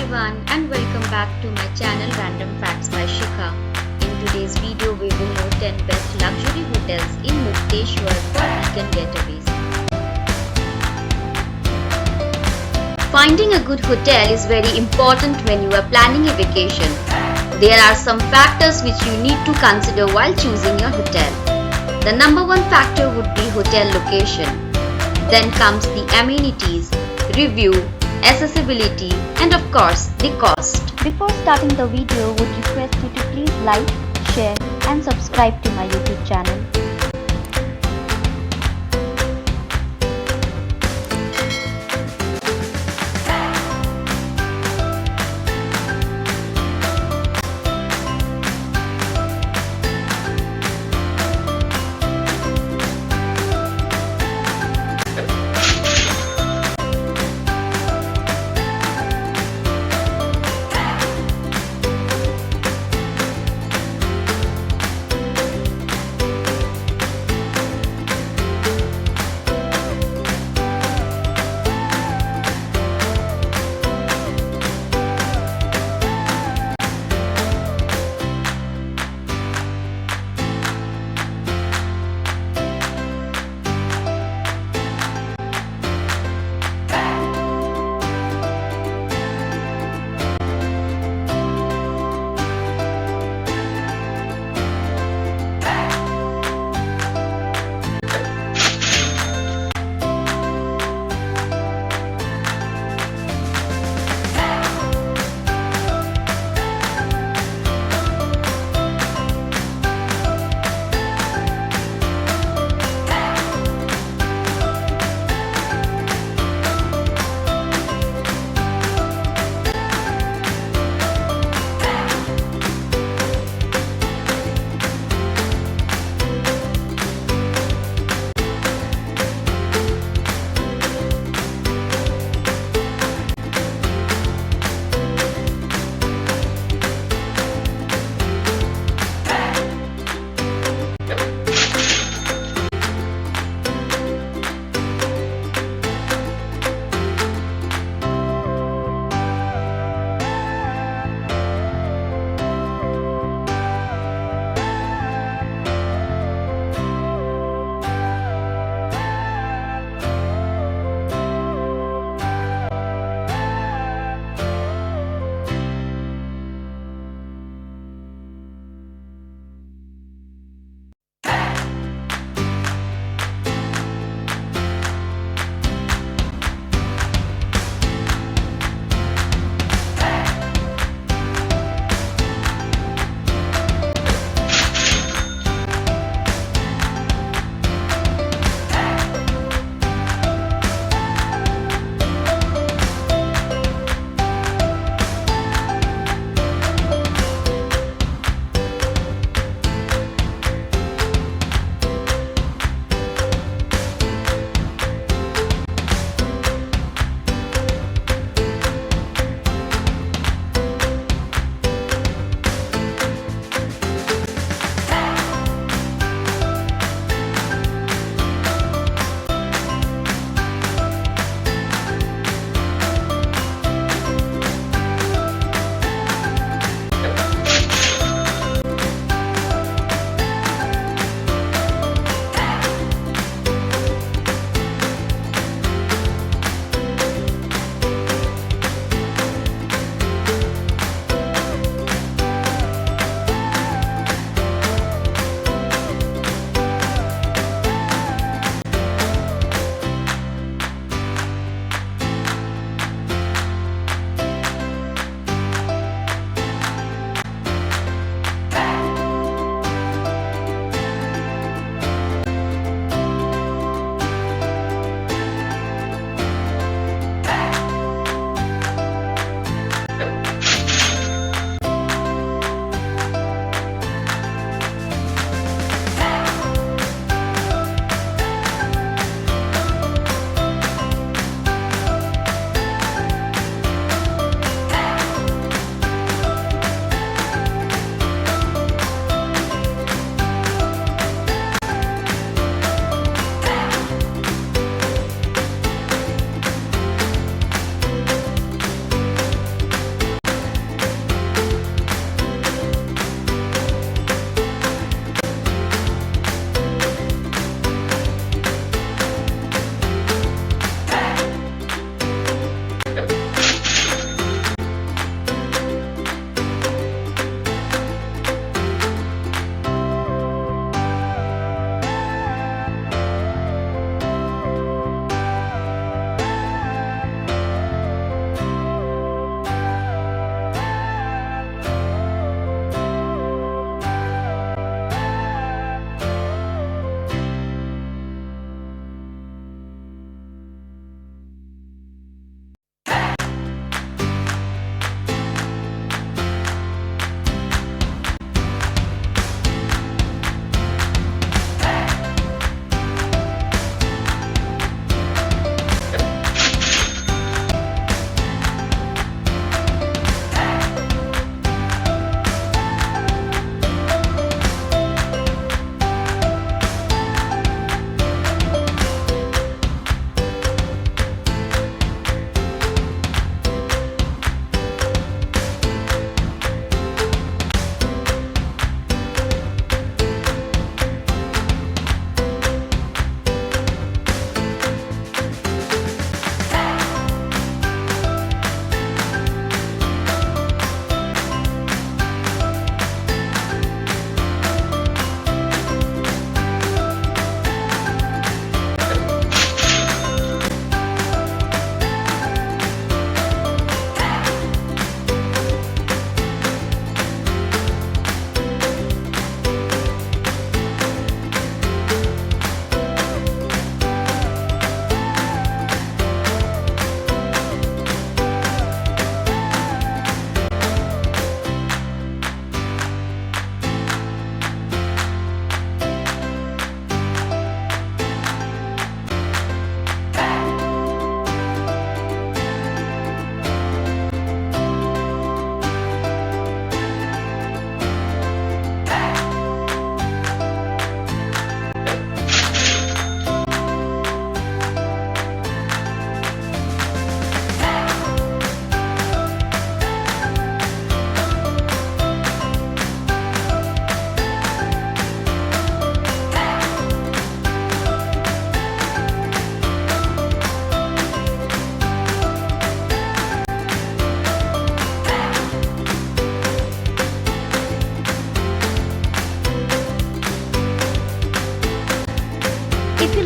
everyone and welcome back to my channel Random Facts by Shikhaa. In today's video we will know 10 best luxury hotels in Mukteshwar for weekend getaways. Finding a good hotel is very important when you are planning a vacation. There are some factors which you need to consider while choosing your hotel. The number one factor would be hotel location. Then comes the amenities, review, accessibility, and of course the cost. Before starting the video, would request you to please like, share and subscribe to my YouTube channel.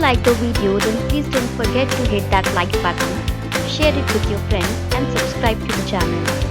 like the video, then please don't forget to hit that like button, share it with your friends and subscribe to the channel.